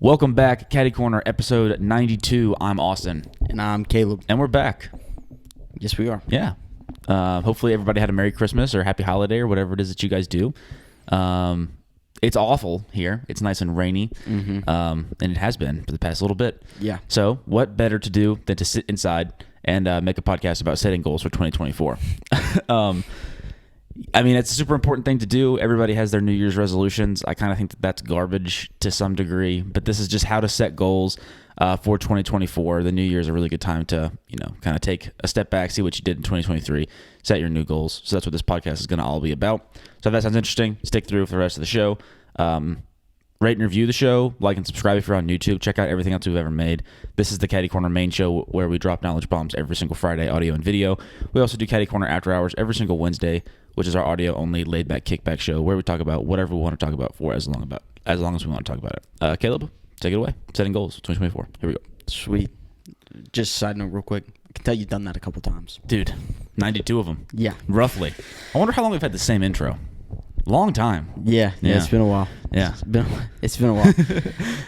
Welcome back, Caddy Corner, episode 92. I'm Austin. And I'm Caleb. And we're back. Yes, we are. Yeah. Hopefully everybody had a Merry Christmas or Happy Holiday or whatever it is that you guys do. It's awful here. It's nice and rainy. And it has been for the past little bit. Yeah. So what better to do than to sit inside and make a podcast about setting goals for 2024? I mean, it's a super important thing to do. Everybody has their New Year's resolutions. I kind of think that that's garbage to some degree, but this is just how to set goals for 2024. The New Year is a really good time to, kind of take a step back, see what you did in 2023, set your new goals. So that's what this podcast is going to all be about. So if that sounds interesting, stick through for the rest of the show. Rate and review the show, like and subscribe if you're on YouTube. Check out everything else we've ever made. This is the Caddy Corner main show where we drop knowledge bombs every single Friday, audio and video. We also do Caddy Corner After Hours every single Wednesday, which is our audio-only laid-back kickback show where we talk about whatever we want to talk about for as long as we want to talk about it. Caleb, take it away. Setting goals, 2024. Here we go. Sweet. Just side note real quick. I can tell you've done that a couple times. Dude, 92 of them. Yeah. Roughly. I wonder how long we've had the same intro. Long time. Yeah, it's been a while. Yeah. It's been a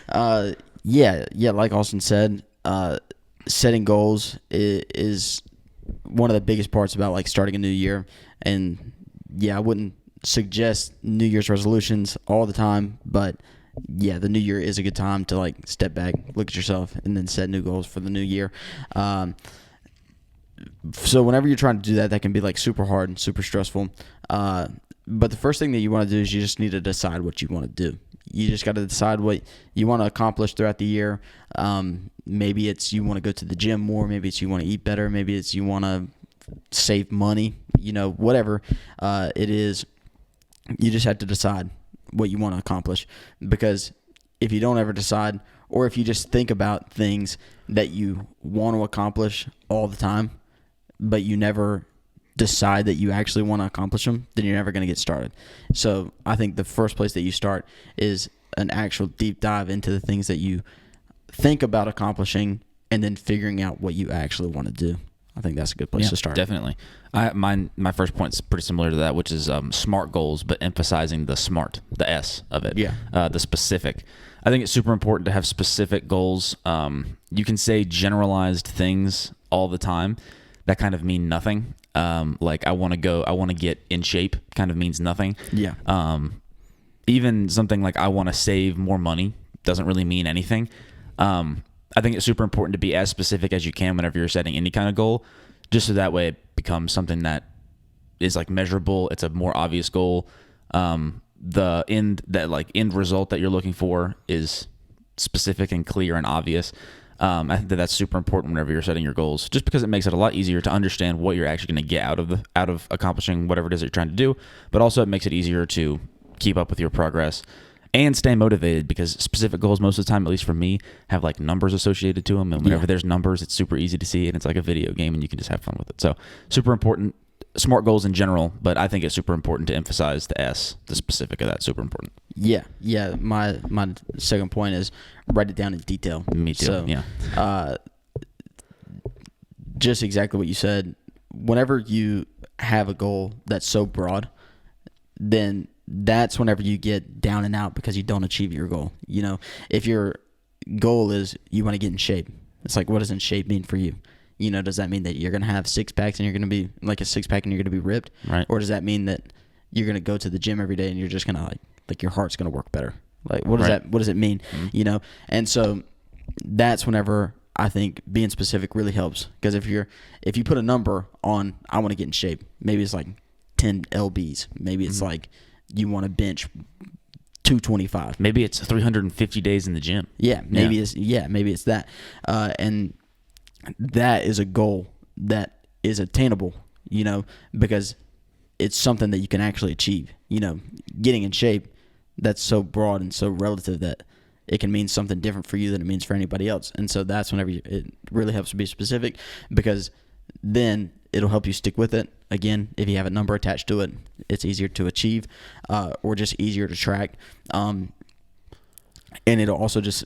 while. Yeah, like Austin said, setting goals is one of the biggest parts about like starting a new year. And yeah, I wouldn't suggest New Year's resolutions all the time, but yeah, the new year is a good time to like step back, look at yourself, and then set new goals for the new year. So whenever you're trying to do that, that can be like super hard and super stressful. But the first thing that you want to do is you just need to decide what you want to do. You just got to decide what you want to accomplish throughout the year. Maybe it's you want to go to the gym more. Maybe it's you want to eat better. Maybe it's you want to save money. Whatever it is, you just have to decide what you want to accomplish. Because if you don't ever decide, or if you just think about things that you want to accomplish all the time, but you never decide that you actually want to accomplish them, then you're never going to get started. So I think the first place that you start is an actual deep dive into the things that you think about accomplishing and then figuring out what you actually want to do. I think that's a good place to start. Definitely. My first point is pretty similar to that, which is SMART goals, but emphasizing the SMART, the S of it, the specific. I think it's super important to have specific goals. You can say generalized things all the time that kind of mean nothing. Like I want to get in shape kind of means nothing. Yeah. Even something like I want to save more money doesn't really mean anything. I think it's super important to be as specific as you can whenever you're setting any kind of goal, just so that way it becomes something that is like measurable. It's a more obvious goal. The end result that you're looking for is specific and clear and obvious. I think that's super important whenever you're setting your goals, just because it makes it a lot easier to understand what you're actually going to get out of accomplishing whatever it is that you're trying to do, but also it makes it easier to keep up with your progress and stay motivated, because specific goals most of the time, at least for me, have like numbers associated to them, and whenever there's numbers, it's super easy to see, and it's like a video game and you can just have fun with it. So super important. SMART goals in general, but I think it's super important to emphasize the S, the specific of that. Super important. Yeah. My second point is write it down in detail. Me too. So, just exactly what you said. Whenever you have a goal that's so broad, then that's whenever you get down and out because you don't achieve your goal. If your goal is you want to get in shape, it's like, what does in shape mean for you? Does that mean that you're going to have six packs and you're going to be like a six pack and you're going to be ripped? Right. Or does that mean that you're going to go to the gym every day and you're just going to like your heart's going to work better? Like, what does it mean? Mm-hmm. And so that's whenever I think being specific really helps. Because if you put a number on, I want to get in shape, maybe it's like 10 lbs. Maybe it's like you want to bench 225. Maybe it's 350 days in the gym. Yeah. Maybe it's that. And that is a goal that is attainable, because it's something that you can actually achieve. Getting in shape, that's so broad and so relative that it can mean something different for you than it means for anybody else. And so that's whenever it really helps to be specific, because then it'll help you stick with it. Again, if you have a number attached to it, it's easier to achieve, or just easier to track. And it'll also just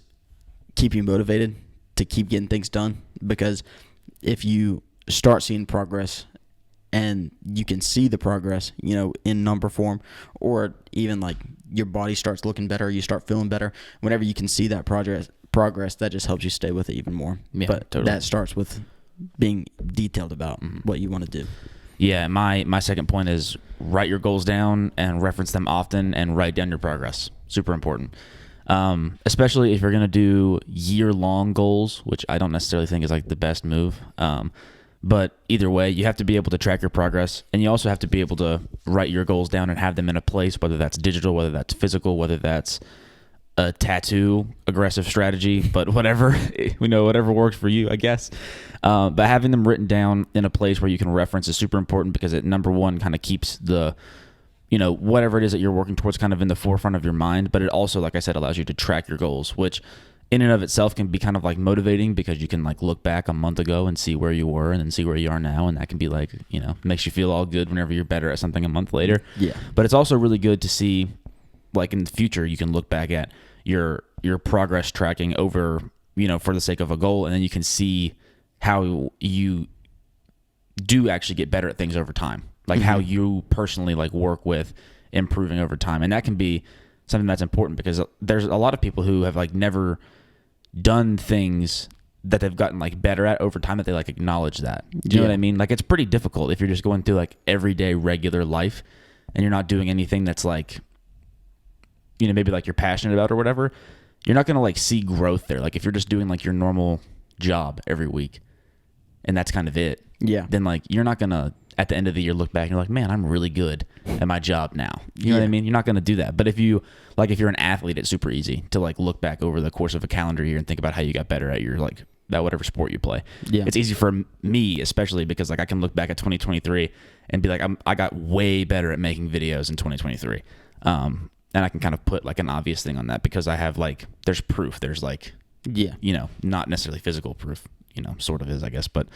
keep you motivated to keep getting things done, because if you start seeing progress and you can see the progress, in number form, or even like your body starts looking better, you start feeling better. Whenever you can see that progress, that just helps you stay with it even more. Yeah, but totally. that starts with being detailed about what you want to do. Yeah, my second point is write your goals down and reference them often, and write down your progress. Super important. Especially if you're going to do year-long goals, which I don't necessarily think is like the best move. But either way, you have to be able to track your progress, and you also have to be able to write your goals down and have them in a place, whether that's digital, whether that's physical, whether that's a tattoo aggressive strategy, but whatever, whatever works for you, I guess. But having them written down in a place where you can reference is super important, because it, number one, kind of keeps the, whatever it is that you're working towards kind of in the forefront of your mind. But it also, like I said, allows you to track your goals, which in and of itself can be kind of like motivating, because you can like look back a month ago and see where you were and then see where you are now. And that can be like, makes you feel all good whenever you're better at something a month later. Yeah. But it's also really good to see, like in the future, you can look back at your progress tracking over, for the sake of a goal. And then you can see how you do actually get better at things over time. Like how you personally like work with improving over time. And that can be something that's important, because there's a lot of people who have like never done things that they've gotten like better at over time, that they like acknowledge that. Do you know what I mean? Like it's pretty difficult if you're just going through like everyday regular life and you're not doing anything that's like, maybe like you're passionate about or whatever. You're not going to like see growth there. Like if you're just doing like your normal job every week and that's kind of it. Yeah. Then like you're not going to at the end of the year look back and you're like, man, I'm really good at my job now. You know what I mean? You're not going to do that. But if you're an athlete, it's super easy to like look back over the course of a calendar year and think about how you got better at your like at whatever sport you play. Yeah. It's easy for me, especially because like I can look back at 2023 and be like, I got way better at making videos in 2023. And I can kind of put like an obvious thing on that, because I have like, there's proof. There's like, not necessarily physical proof, sort of is, I guess, but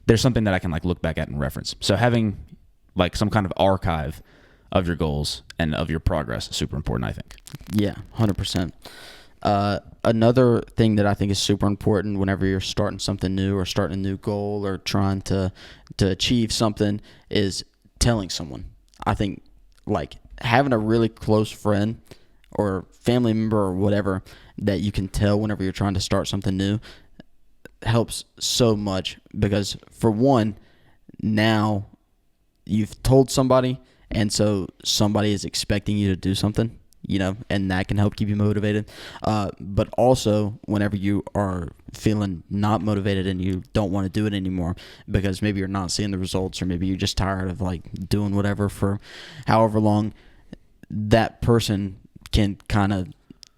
there's something that I can like look back at and reference. So having like some kind of archive of your goals and of your progress is super important, I think. Yeah, 100%. Another thing that I think is super important whenever you're starting something new or starting a new goal or trying to achieve something is telling someone. I think like having a really close friend or family member or whatever that you can tell whenever you're trying to start something new helps so much, because for one, now you've told somebody, and so somebody is expecting you to do something, and that can help keep you motivated. But also whenever you are feeling not motivated and you don't want to do it anymore because maybe you're not seeing the results, or maybe you're just tired of like doing whatever for however long, that person can kind of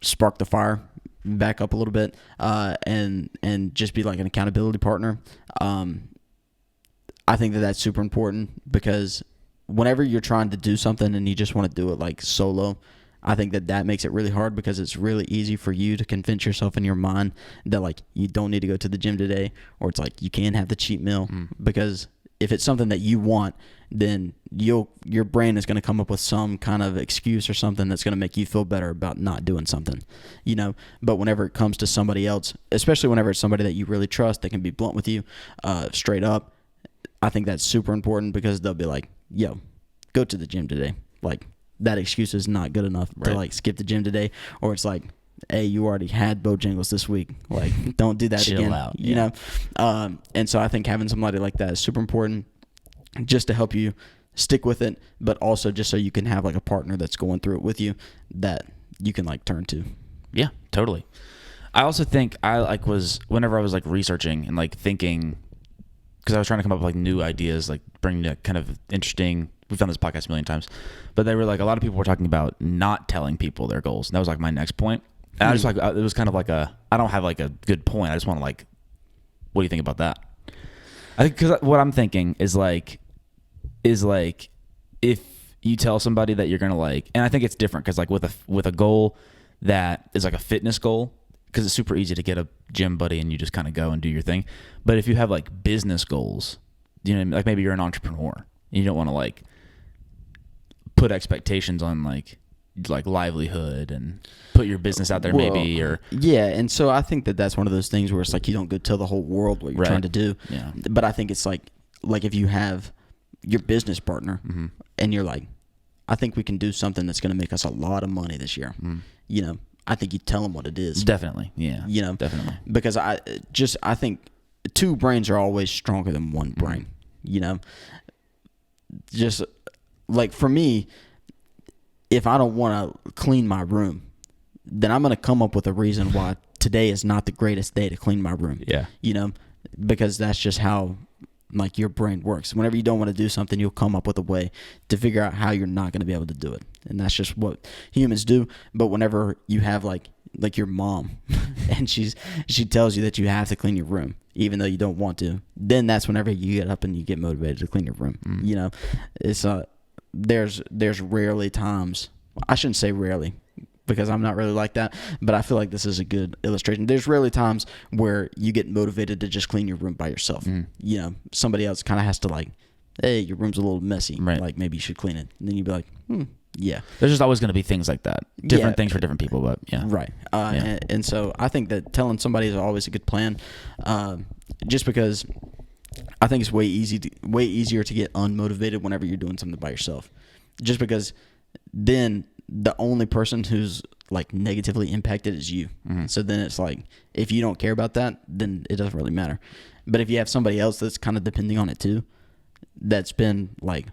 spark the fire back up a little bit, and just be like an accountability partner. I think that that's super important, because whenever you're trying to do something and you just want to do it like solo, I think that makes it really hard, because it's really easy for you to convince yourself in your mind that like you don't need to go to the gym today, or it's like you can have the cheat meal, because if it's something that you want, then your brain is going to come up with some kind of excuse or something that's going to make you feel better about not doing something, But whenever it comes to somebody else, especially whenever it's somebody that you really trust, that can be blunt with you, straight up, I think that's super important, because they'll be like, yo, go to the gym today. Like, that excuse is not good enough to like skip the gym today. Or it's like, hey, you already had Bojangles this week. Like, don't do that Chill again. out, And so I think having somebody like that is super important, just to help you stick with it, but also just so you can have like a partner that's going through it with you that you can like turn to. Yeah, totally. I also think whenever I was like researching and like thinking, because I was trying to come up with like new ideas, like bringing that kind of interesting. We've done this podcast a million times, but they were like, a lot of people were talking about not telling people their goals. And that was like my next point. And I just like, it was kind of like I don't have like a good point. I just want to like, what do you think about that? I think, because what I'm thinking is like if you tell somebody that you're gonna like, and I think it's different, because like with a goal that is like a fitness goal, because it's super easy to get a gym buddy and you just kind of go and do your thing. But if you have like business goals, like maybe you're an entrepreneur and you don't want to like put expectations on like livelihood and put your business out there, maybe, or and so I think that that's one of those things where it's like you don't go tell the whole world what you're trying to do. Yeah. But I think it's like if you have your business partner, and you're like, I think we can do something that's going to make us a lot of money this year. You know, I think you tell them what it is. Definitely. Yeah. You know, definitely. Because I think two brains are always stronger than one brain. You know, just like for me, if I don't want to clean my room, then I'm going to come up with a reason why today is not the greatest day to clean my room. Yeah. You know, because that's just how like your brain works. Whenever you don't want to do something, you'll come up with a way to figure out how you're not going to be able to do it. And that's just what humans do. But whenever you have like your mom and she tells you that you have to clean your room even though you don't want to, then that's whenever you get up and you get motivated to clean your room. You know, it's there's rarely times, I shouldn't say rarely because I'm not really like that, but I feel like this is a good illustration. There's rarely times where you get motivated to just clean your room by yourself. You know, somebody else kind of has to like, hey, your room's a little messy. Right. Like maybe you should clean it. And then you'd be like, yeah. There's just always going to be things like that. Different things for different people, but yeah. Right. And so I think that telling somebody is always a good plan, just because I think it's way easier to get unmotivated whenever you're doing something by yourself. Just because then the only person who's like negatively impacted is you. So then it's like, if you don't care about that, then it doesn't really matter. But if you have somebody else that's kind of depending on it too, that's been like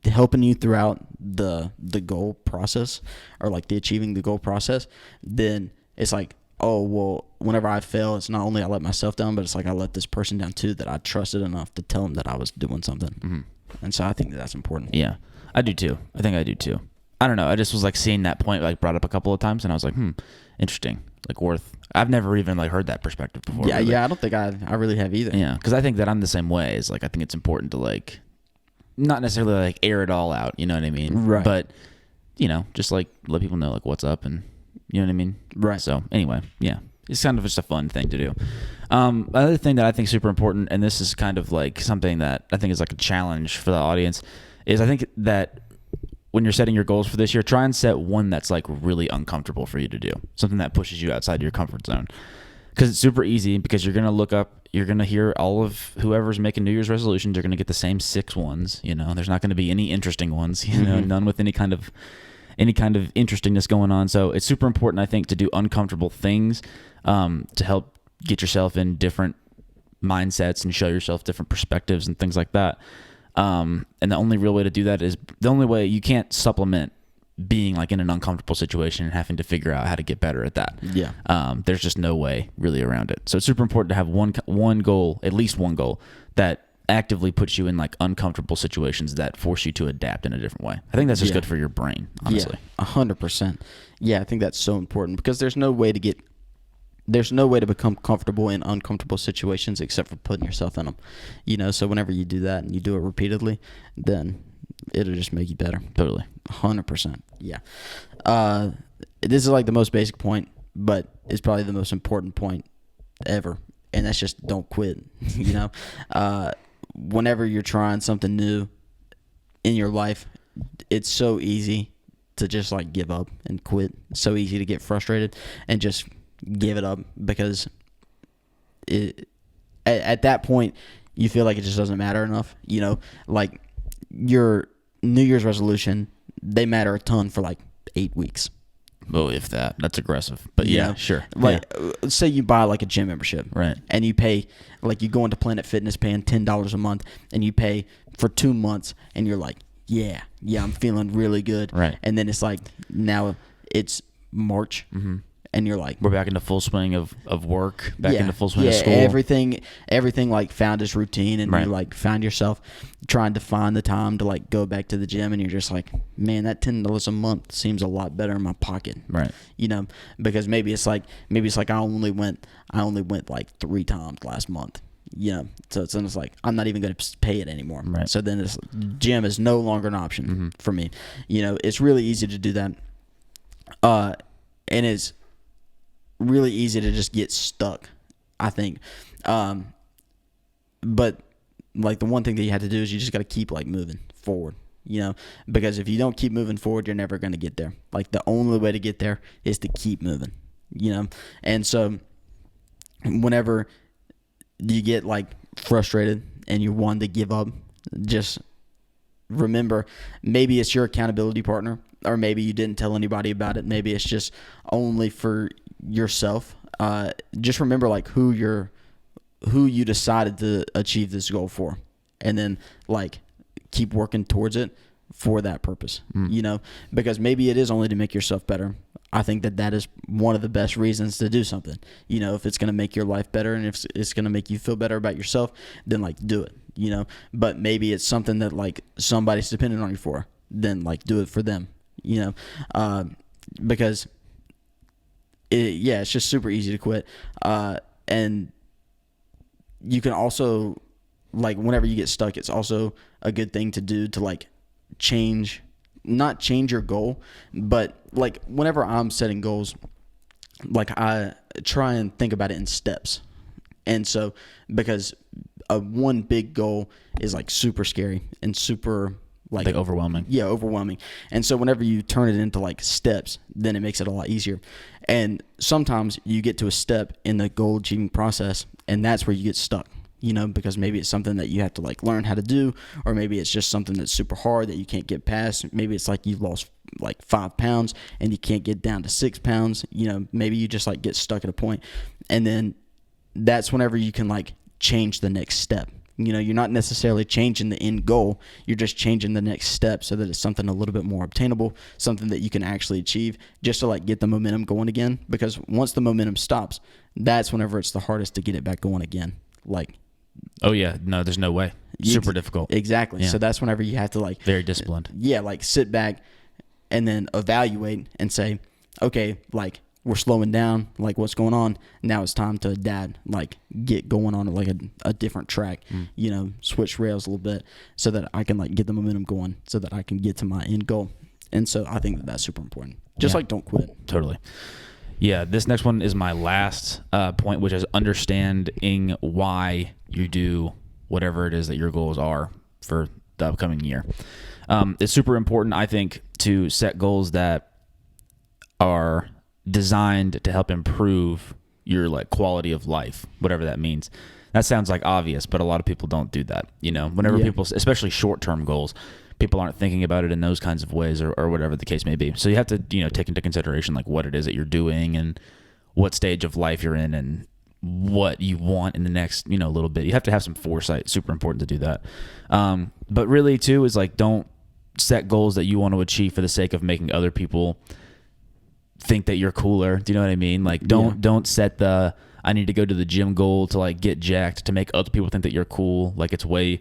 helping you throughout the goal process or like the achieving the goal process, then it's like, oh, well, whenever I fail, it's not only I let myself down, but it's like I let this person down too that I trusted enough to tell them that I was doing something. And so I think that's important. Yeah, I do too. I think I do too. I don't know. I just was like seeing that point like brought up a couple of times, and I was like, interesting. Like I've never even like heard that perspective before. Yeah, really. yeah. I don't think I really have either. Yeah, because I think that I'm the same way. Is like I think it's important to like not necessarily like air it all out. You know what I mean? Right. But you know, just like let people know like what's up, and you know what I mean? Right. So anyway, yeah, it's kind of just a fun thing to do. Another thing that I think is super important, and this is kind of like something that I think is like a challenge for the audience, is I think that when you're setting your goals for this year, try and set one that's like really uncomfortable for you to do, something that pushes you outside your comfort zone. Because it's super easy, because you're going to look up, you're going to hear all of whoever's making New Year's resolutions, you're going to get the same 6 ones. You know, there's not going to be any interesting ones, you know, none with any kind of interestingness going on. So it's super important, I think, to do uncomfortable things to help get yourself in different mindsets and show yourself different perspectives and things like that. And the only real way to do that is the only way you can't supplement being like in an uncomfortable situation and having to figure out how to get better at that. Yeah. There's just no way really around it. So it's super important to have one goal, at least one goal that actively puts you in like uncomfortable situations that force you to adapt in a different way. I think that's just good for your brain, honestly. Yeah, 100%. Yeah, I think that's so important because there's no way to become comfortable in uncomfortable situations except for putting yourself in them. You know, so whenever you do that and you do it repeatedly, then it'll just make you better. Totally. 100%. Yeah. This is like the most basic point, but it's probably the most important point ever. And that's just don't quit. You know, whenever you're trying something new in your life, it's so easy to just like give up and quit. It's so easy to get frustrated and just give it up because at that point you feel like it just doesn't matter enough. You know, like your New Year's resolution, they matter a ton for like 8 weeks. Oh, if that's aggressive. But yeah, sure. Like, say you buy like a gym membership, right? And you pay, like, you go into Planet Fitness paying $10 a month, and you pay for 2 months, and you're like, yeah, I'm feeling really good, right? And then it's like now it's March, and you're like, we're back into full swing of work, back into full swing of school. Everything like found its routine, and you like found yourself trying to find the time to like go back to the gym, and you're just like, man, that $10 a month seems a lot better in my pocket, right? You know, because maybe it's like I only went like 3 times last month. You know, so it's like I'm not even going to pay it anymore. Right. So then this gym is no longer an option for me. You know, it's really easy to do that, and it's really easy to just get stuck, I think. But like the one thing that you have to do is you just got to keep like moving forward, you know, because if you don't keep moving forward, you're never going to get there. Like the only way to get there is to keep moving, you know? And so whenever you get like frustrated and you want to give up Just remember, maybe it's your accountability partner, or maybe you didn't tell anybody about it. Maybe it's just only for yourself. Just remember like who you decided to achieve this goal for, and then like keep working towards it for that purpose, because maybe it is only to make yourself better. I think that is one of the best reasons to do something. If it's going to make your life better and if it's going to make you feel better about yourself, then like do it, but maybe it's something that like somebody's dependent on you for, then like do it for them, because it's just super easy to quit. And you can also, like, whenever you get stuck, it's also a good thing to do to like not change your goal, but like whenever I'm setting goals, like I try and think about it in steps. And so because one big goal is like super scary and super like overwhelming. Yeah, overwhelming. And so whenever you turn it into like steps, then it makes it a lot easier. And sometimes you get to a step in the goal achieving process, and that's where you get stuck. Because maybe it's something that you have to like learn how to do, or maybe it's just something that's super hard that you can't get past. Maybe it's like you've lost like 5 pounds and you can't get down to 6 pounds. Maybe you just like get stuck at a point, and then that's whenever you can like change the next step. You're not necessarily changing the end goal. You're just changing the next step so that it's something a little bit more obtainable, something that you can actually achieve, just to like get the momentum going again. Because once the momentum stops, that's whenever it's the hardest to get it back going again. Like, oh yeah, no, there's no way. Super difficult. Exactly. Yeah. So that's whenever you have to like very disciplined. Yeah, like sit back and then evaluate and say, okay, like we're slowing down, like what's going on? Now it's time to adapt, like get going on like a different track, switch rails a little bit so that I can like get the momentum going so that I can get to my end goal. And so I think that's super important. Just like don't quit. Totally. Yeah, this next one is my last point, which is understanding why you do whatever it is that your goals are for the upcoming year. It's super important, I think, to set goals that are designed to help improve your like quality of life, whatever that means. That sounds like obvious, but a lot of people don't do that. Whenever people, especially short-term goals, people aren't thinking about it in those kinds of ways or whatever the case may be. So you have to, take into consideration like what it is that you're doing and what stage of life you're in and what you want in the next, little bit. You have to have some foresight. Super important to do that. But really too is like, don't set goals that you want to achieve for the sake of making other people think that you're cooler. Do you know what I mean? Like don't set the, I need to go to the gym goal to like get jacked to make other people think that you're cool. Like it's way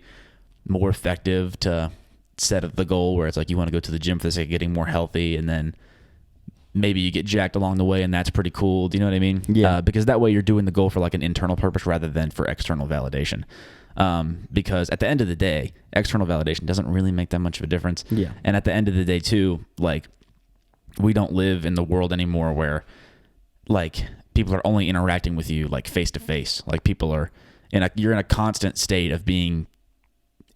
more effective to set the goal where it's like you want to go to the gym for the sake of getting more healthy, and then maybe you get jacked along the way, and that's pretty cool. Do you know what I mean? Yeah. Because that way you're doing the goal for like an internal purpose rather than for external validation. Because at the end of the day, external validation doesn't really make that much of a difference. Yeah. And at the end of the day too, like we don't live in the world anymore where like people are only interacting with you like face to face. Like people are you're in a constant state of being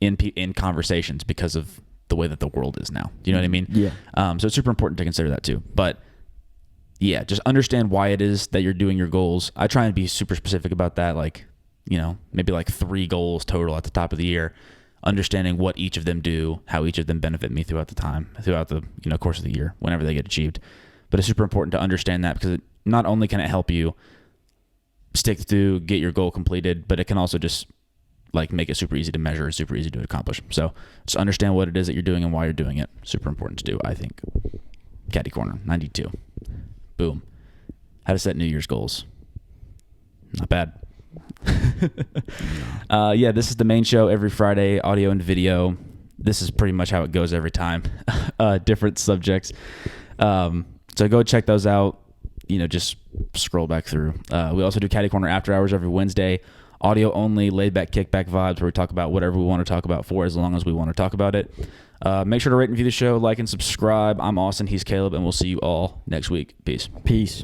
in conversations because of the way that the world is now. Do you know what I mean? Yeah. So it's super important to consider that too. But yeah, just understand why it is that you're doing your goals. I try and be super specific about that. Like, maybe like 3 goals total at the top of the year, understanding what each of them do, how each of them benefit me throughout the course of the year, whenever they get achieved. But it's super important to understand that because not only can it help you stick through, get your goal completed, but it can also just like make it super easy to measure, super easy to accomplish. So just understand what it is that you're doing and why you're doing it. Super important to do, I think. Caddy Corner 92. Boom. How to set New Year's goals. Not bad. Yeah, this is the main show every Friday, audio and video. This is pretty much how it goes every time. Different subjects. So go check those out. Just scroll back through. We also do Caddy Corner after hours every Wednesday. Audio only, laid back, kickback vibes where we talk about whatever we want to talk about for as long as we want to talk about it. Make sure to rate and review the show, like and subscribe. I'm Austin, he's Caleb, and we'll see you all next week. Peace. Peace.